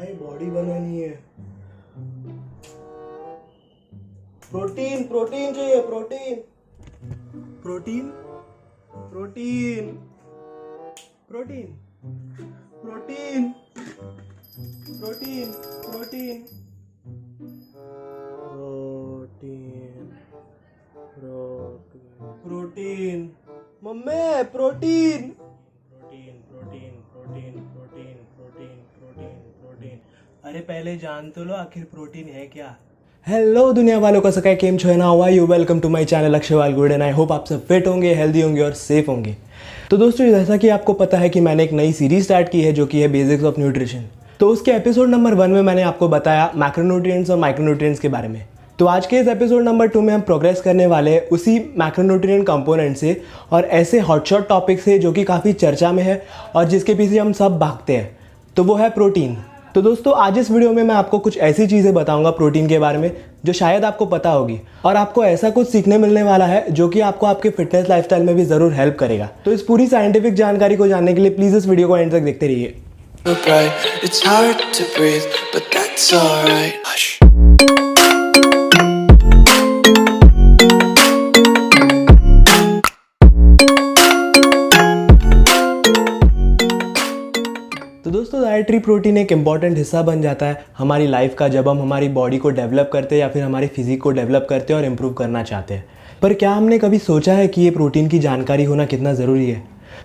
भाई बॉडी बनानी है। प्रोटीन प्रोटीन चाहिए, protein protein protein protein protein protein protein protein protein mummy protein protein protein protein protein protein protein protein. अरे पहले जान तो लो आखिर प्रोटीन है क्या। हेलो दुनिया वालों का सका केम छो ना हुआ you welcome to my channel अक्षयवाल गुड एंड आई होप आप सब फिट होंगे, हेल्दी होंगे और सेफ होंगे। तो दोस्तों जैसा कि आपको पता है कि मैंने एक नई सीरीज स्टार्ट की है जो कि है बेसिक्स ऑफ न्यूट्रिशन। तो उसके एपिसोड नंबर 1 में मैंने आपको बताया मैक्रोन्यूट्रिएंट्स और माइक्रोन्यूट्रिएंट्स के बारे में। तो आज के इस एपिसोड नंबर 2 में हम प्रोग्रेस करने वाले हैं उसी मैक्रोन्यूट्रिएंट कंपोनेंट से और ऐसे हॉटशॉट टॉपिक से जो कि काफ़ी चर्चा में है और जिसके पीछे हम सब भागते हैं, तो वो है प्रोटीन। तो दोस्तों आज इस वीडियो में मैं आपको कुछ ऐसी चीज़ें बताऊंगा प्रोटीन के बारे में जो शायद आपको पता होगी और आपको ऐसा कुछ सीखने मिलने वाला है जो कि आपको आपके फिटनेस लाइफस्टाइल में भी ज़रूर हेल्प करेगा। तो इस पूरी साइंटिफिक जानकारी को जानने के लिए प्लीज़ इस वीडियो को एंड तक देखते रहिए। It's hard to breathe, but that's alright. Hush. तो दोस्तों डाइटरी प्रोटीन एक इम्पॉर्टेंट हिस्सा बन जाता है हमारी लाइफ का जब हम हमारी बॉडी को डेवलप करते हैं या फिर हमारे फिजिक को डेवलप करते हैं और इम्प्रूव करना चाहते हैं। पर क्या हमने कभी सोचा है कि ये प्रोटीन की जानकारी होना कितना ज़रूरी है?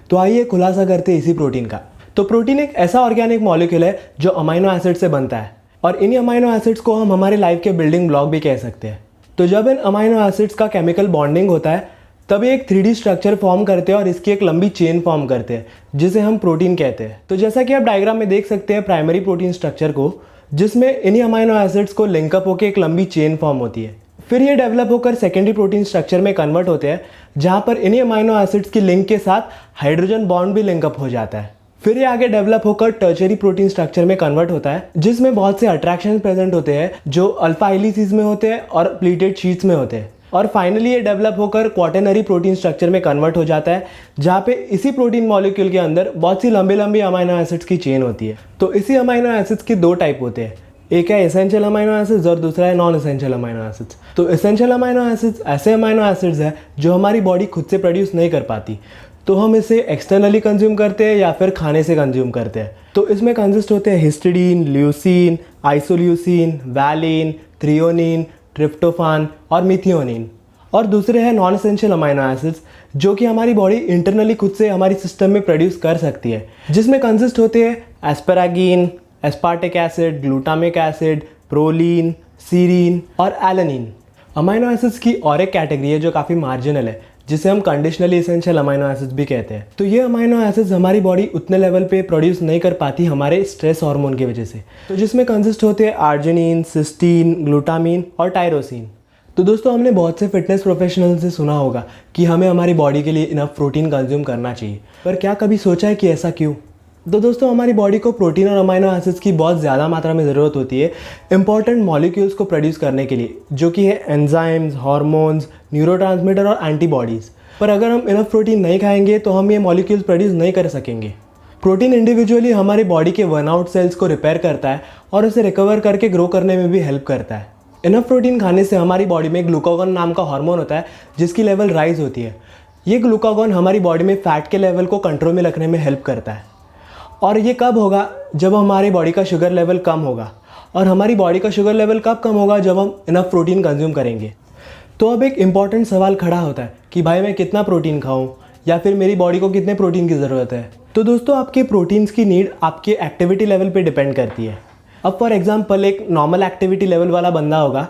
तो आइए खुलासा करते हैं इसी प्रोटीन का। तो प्रोटीन एक ऐसा ऑर्गेनिक मॉलिक्यूल है जो अमाइनो एसिड से बनता है और इन्हीं अमाइनो एसिड्स को हम हमारी लाइफ के बिल्डिंग ब्लॉक भी कह सकते हैं। तो जब इन अमाइनो एसिड्स का केमिकल बॉन्डिंग होता है तब ये एक 3D स्ट्रक्चर फॉर्म करते हैं और इसकी एक लंबी चेन फॉर्म करते हैं जिसे हम प्रोटीन कहते हैं। तो जैसा कि आप डायग्राम में देख सकते हैं प्राइमरी प्रोटीन स्ट्रक्चर को, जिसमें इन्हीं अमाइनो एसिड्स को लिंकअप होकर एक लंबी चेन फॉर्म होती है। फिर ये डेवलप होकर सेकेंडरी प्रोटीन स्ट्रक्चर में कन्वर्ट होते हैं जहाँ पर इन्हीं अमाइनो एसिड्स की लिंक के साथ हाइड्रोजन बॉन्ड भी लिंकअप हो जाता है। फिर ये आगे डेवलप होकर टर्शियरी प्रोटीन स्ट्रक्चर में कन्वर्ट होता है जिसमें बहुत से अट्रैक्शन प्रेजेंट होते हैं जो अल्फा हेलिसेस में होते हैं और प्लीटेड शीट्स में होते हैं। और फाइनली ये डेवलप होकर क्वाटरनरी प्रोटीन स्ट्रक्चर में कन्वर्ट हो जाता है जहाँ पे इसी प्रोटीन मॉलिक्यूल के अंदर बहुत सी लंबी लंबी अमाइनो एसिड्स की चेन होती है। तो इसी अमाइनो एसिड्स के 2 टाइप होते हैं, एक है एसेंशियल अमाइनो एसिड्स और दूसरा है नॉन एसेंशियल अमाइनो एसिड्स। तो एसेंशियल अमाइनो एसिड्स ऐसे अमाइनो एसिड्स हैं जो हमारी बॉडी खुद से प्रोड्यूस नहीं कर पाती, तो हम इसे एक्सटर्नली कंज्यूम करते हैं या फिर खाने से कंज्यूम करते हैं। तो इसमें कंसिस्ट होते हैं histidine, leucine, isoleucine, valine, threonine, tryptophan और मिथियोनिन। और दूसरे हैं नॉन एसेंशियल अमाइनो एसिड्स जो कि हमारी बॉडी इंटरनली खुद से हमारी सिस्टम में प्रोड्यूस कर सकती है, जिसमें कंसिस्ट होते हैं asparagine, aspartic acid, glutamic acid, proline, serine और एलेनिन। अमाइनो एसिड्स की और एक कैटेगरी है जो काफ़ी मार्जिनल है जिसे हम कंडीशनली एसेंशियल अमाइनो एसिड्स भी कहते हैं। तो ये अमाइनो एसिड्स हमारी बॉडी उतने लेवल पे प्रोड्यूस नहीं कर पाती हमारे स्ट्रेस हार्मोन की वजह से, तो जिसमें कंसिस्ट होते हैं आर्जिनिन, सिस्टीन, ग्लूटामिन और टायरोसिन। तो दोस्तों हमने बहुत से फिटनेस प्रोफेशनल से सुना होगा कि हमें हमारी बॉडी के लिए इनफ प्रोटीन कंज्यूम करना चाहिए, पर क्या कभी सोचा है कि ऐसा क्यों? तो दोस्तों हमारी बॉडी को प्रोटीन और अमाइनो एसिड्स की बहुत ज़्यादा मात्रा में ज़रूरत होती है इंपॉर्टेंट मॉलिक्यूल्स को प्रोड्यूस करने के लिए, जो कि है एंजाइम्स, हार्मोन्स, न्यूरोट्रांसमीटर और एंटीबॉडीज़। पर अगर हम इनफ प्रोटीन नहीं खाएंगे तो हम ये मॉलिक्यूल्स प्रोड्यूस नहीं कर सकेंगे। प्रोटीन इंडिविजुअली हमारी बॉडी के वर्नआउट सेल्स को रिपेयर करता है और उसे रिकवर करके ग्रो करने में भी हेल्प करता है। इनफ प्रोटीन खाने से हमारी बॉडी में ग्लूकागॉन नाम का हार्मोन होता है जिसकी लेवल राइज होती है। ये ग्लूकागॉन हमारी बॉडी में फैट के लेवल को कंट्रोल में रखने में हेल्प करता है। और ये कब होगा? जब हमारी बॉडी का शुगर लेवल कम होगा। और हमारी बॉडी का शुगर लेवल कब कम होगा? जब हम इनफ प्रोटीन कंज्यूम करेंगे। तो अब एक इम्पॉर्टेंट सवाल खड़ा होता है कि भाई मैं कितना प्रोटीन खाऊं या फिर मेरी बॉडी को कितने प्रोटीन की ज़रूरत है। तो दोस्तों आपके प्रोटीन्स की नीड आपके एक्टिविटी लेवल पे डिपेंड करती है। अब फॉर एग्जांपल एक नॉर्मल एक्टिविटी लेवल वाला बंदा होगा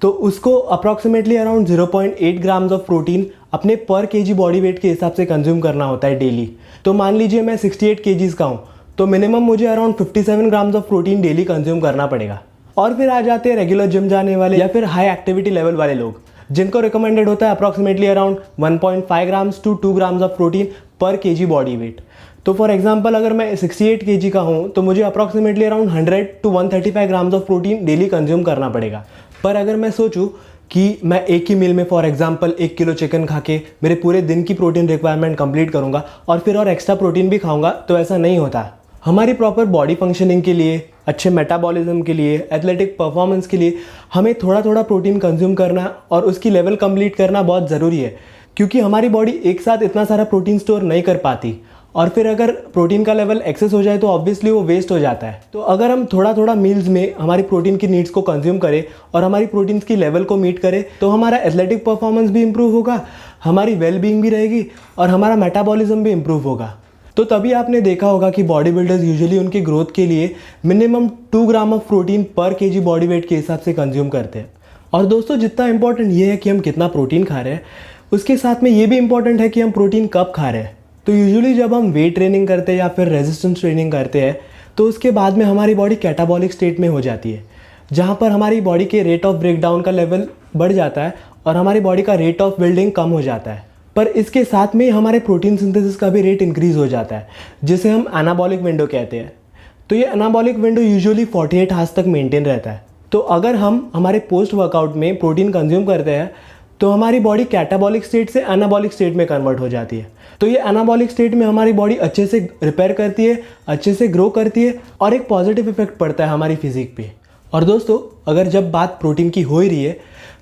तो उसको approximately around 0.8 grams of protein अपने पर केजी बॉडी वेट के हिसाब से कंज्यूम करना होता है डेली। तो मान लीजिए मैं 68 केजीज़ का हूँ तो मिनिमम मुझे around 57 grams of protein daily consume करना पड़ेगा। और फिर आ जाते हैं रेगुलर जिम जाने वाले या फिर हाई एक्टिविटी लेवल वाले लोग जिनको रिकमेंडेड होता है approximately around 1.5 grams to 2 grams of protein पर केजी बॉडी वेट। तो फॉर एग्जांपल अगर मैं 68 केजी का हूँ तो मुझे approximately around 100 to 135 grams of protein daily consume करना पड़ेगा। पर अगर मैं सोचूं कि मैं एक ही मील में फॉर एग्जांपल 1 किलो चिकन खा के मेरे पूरे दिन की प्रोटीन रिक्वायरमेंट कंप्लीट करूँगा और फिर और एक्स्ट्रा प्रोटीन भी खाऊँगा, तो ऐसा नहीं होता। हमारी प्रॉपर बॉडी फंक्शनिंग के लिए अच्छे मेटाबॉलिज्म के लिए, एथलेटिक परफॉर्मेंस के लिए हमें थोड़ा थोड़ा प्रोटीन कंज्यूम करना और उसकी लेवल कंप्लीट करना बहुत ज़रूरी है, क्योंकि हमारी बॉडी एक साथ इतना सारा प्रोटीन स्टोर नहीं कर पाती और फिर अगर प्रोटीन का लेवल एक्सेस हो जाए तो ऑब्वियसली वो वेस्ट हो जाता है। तो अगर हम थोड़ा थोड़ा मील्स में हमारी प्रोटीन की नीड्स को कंज्यूम करें और हमारी प्रोटीन्स की लेवल को मीट करें तो हमारा एथलेटिक परफॉर्मेंस भी इंप्रूव होगा, हमारी वेल बीइंग भी रहेगी और हमारा मेटाबॉलिज्म भी इंप्रूव होगा। तो तभी आपने देखा होगा कि बॉडी बिल्डर्स यूजुअली उनकी ग्रोथ के लिए मिनिमम 2 ग्राम ऑफ प्रोटीन पर केजी बॉडी वेट के हिसाब से कंज्यूम करते हैं। और दोस्तों जितना इंपॉर्टेंट ये है कि हम कितना प्रोटीन खा रहे हैं, उसके साथ में ये भी इंपॉर्टेंट है कि हम प्रोटीन कब खा रहे हैं। तो यूजुअली जब हम वेट ट्रेनिंग करते हैं या फिर रेजिस्टेंस ट्रेनिंग करते हैं तो उसके बाद में हमारी बॉडी कैटाबॉलिक स्टेट में हो जाती है, जहाँ पर हमारी बॉडी के रेट ऑफ ब्रेकडाउन का लेवल बढ़ जाता है और हमारी बॉडी का रेट ऑफ बिल्डिंग कम हो जाता है। पर इसके साथ में हमारे प्रोटीन सिंथेसिस का भी रेट इंक्रीज हो जाता है, जिसे हम एनाबॉलिक विंडो कहते हैं। तो ये एनाबॉलिक विंडो यूजुअली 48 आवर्स तक मेंटेन रहता है। तो अगर हम हमारे पोस्ट वर्कआउट में प्रोटीन कंज्यूम करते हैं तो हमारी बॉडी कैटाबॉलिक स्टेट से एनाबॉलिक स्टेट में कन्वर्ट हो जाती है। तो ये एनाबॉलिक स्टेट में हमारी बॉडी अच्छे से रिपेयर करती है, अच्छे से ग्रो करती है और एक पॉजिटिव इफेक्ट पड़ता है हमारी फिजिक पे। और दोस्तों अगर जब बात प्रोटीन की हो ही रही है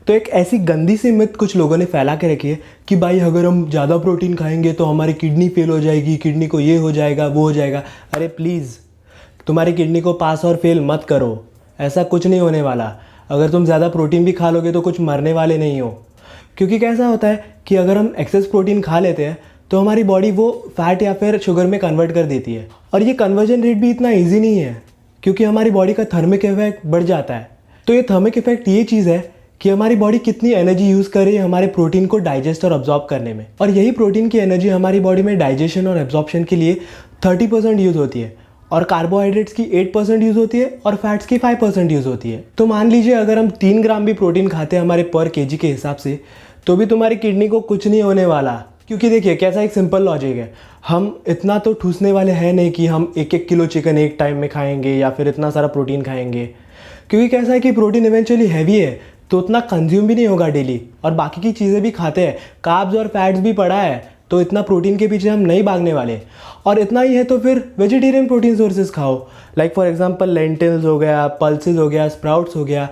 तो एक ऐसी गंदी सी मिथ कुछ लोगों ने फैला के रखी है कि भाई अगर हम ज़्यादा प्रोटीन खाएंगे तो हमारी किडनी फेल हो जाएगी, किडनी को ये हो जाएगा वो हो जाएगा। अरे प्लीज़ तुम्हारी किडनी को पास और फेल मत करो, ऐसा कुछ नहीं होने वाला। अगर तुम ज़्यादा प्रोटीन भी खा लोगे तो कुछ मरने वाले नहीं हो, क्योंकि कैसा होता है कि अगर हम एक्सेस प्रोटीन खा लेते हैं तो हमारी बॉडी वो फैट या फिर शुगर में कन्वर्ट कर देती है। और ये कन्वर्जन रेट भी इतना ईजी नहीं है, क्योंकि हमारी बॉडी का थर्मिक इफेक्ट बढ़ जाता है। तो ये थर्मिक इफेक्ट ये चीज़ है कि हमारी बॉडी कितनी एनर्जी यूज़ करे हमारे प्रोटीन को डाइजेस्ट और एब्जॉर्ब करने में। और यही प्रोटीन की एनर्जी हमारी बॉडी में डाइजेशन और एब्जॉर्प्शन के लिए 30% यूज़ होती है और कार्बोहाइड्रेट्स की 8% यूज़ होती है और फैट्स की 5% यूज़ होती है। तो मान लीजिए अगर हम 3 ग्राम भी प्रोटीन खाते हैं हमारे पर केजी के हिसाब से तो भी तुम्हारी किडनी को कुछ नहीं होने वाला, क्योंकि देखिए कैसा एक सिंपल लॉजिक है, हम इतना तो ठूसने वाले हैं नहीं कि हम 1-1 किलो चिकन एक टाइम में खाएंगे या फिर इतना सारा प्रोटीन खाएंगे। क्योंकि कैसा है कि प्रोटीन इवेंचुअली हैवी है तो उतना कंज्यूम भी नहीं होगा डेली, और बाकी की चीज़ें भी खाते हैं, कार्ब्स और फैट्स भी पड़ा है, तो इतना प्रोटीन के पीछे हम नहीं भागने वाले। और इतना ही है तो फिर वेजिटेरियन प्रोटीन सोर्सेज खाओ, लाइक फॉर एग्जांपल लेंटिल्स हो गया, पल्सेस हो गया, स्प्राउट्स हो गया,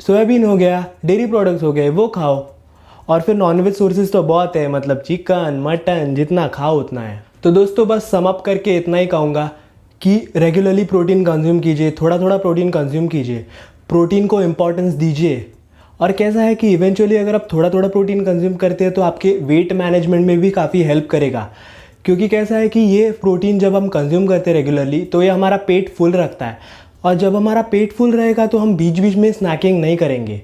सोयाबीन हो गया, डेयरी प्रोडक्ट्स हो गए, वो खाओ। और फिर नॉनवेज सोर्सेज तो बहुत है, मतलब चिकन मटन जितना खाओ उतना है। तो दोस्तों बस सम अप करके इतना ही कहूँगा कि रेगुलरली प्रोटीन कंज्यूम कीजिए, थोड़ा थोड़ा प्रोटीन कंज्यूम कीजिए, प्रोटीन को इम्पोर्टेंस दीजिए। और कैसा है कि इवेंचुअली अगर आप थोड़ा थोड़ा प्रोटीन कंज्यूम करते हैं तो आपके वेट मैनेजमेंट में भी काफ़ी हेल्प करेगा, क्योंकि कैसा है कि ये प्रोटीन जब हम कंज्यूम करते हैं रेगुलरली तो ये हमारा पेट फुल रखता है, और जब हमारा पेट फुल रहेगा तो हम बीच बीच में स्नैकिंग नहीं करेंगे।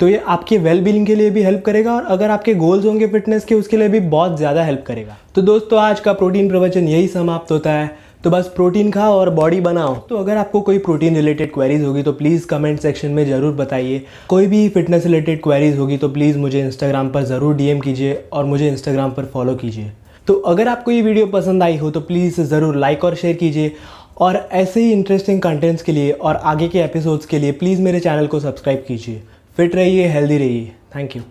तो ये आपके वेल बीइंग के लिए भी हेल्प करेगा और अगर आपके गोल्स होंगे फिटनेस के उसके लिए भी बहुत ज़्यादा हेल्प करेगा। तो दोस्तों आज का प्रोटीन प्रवचन यही समाप्त होता है। तो बस प्रोटीन खाओ और बॉडी बनाओ। तो अगर आपको कोई प्रोटीन रिलेटेड क्वेरीज होगी तो प्लीज़ कमेंट सेक्शन में ज़रूर बताइए। कोई भी फिटनेस रिलेटेड क्वेरीज होगी तो प्लीज़ मुझे इंस्टाग्राम पर ज़रूर डीएम कीजिए और मुझे इंस्टाग्राम पर फॉलो कीजिए। तो अगर आपको ये वीडियो पसंद आई हो तो प्लीज़ ज़रूर लाइक और शेयर कीजिए, और ऐसे ही इंटरेस्टिंग कंटेंट्स के लिए और आगे के एपिसोड्स के लिए प्लीज़ मेरे चैनल को सब्सक्राइब कीजिए। फिट रहिए, हेल्दी रहिए। Thank you.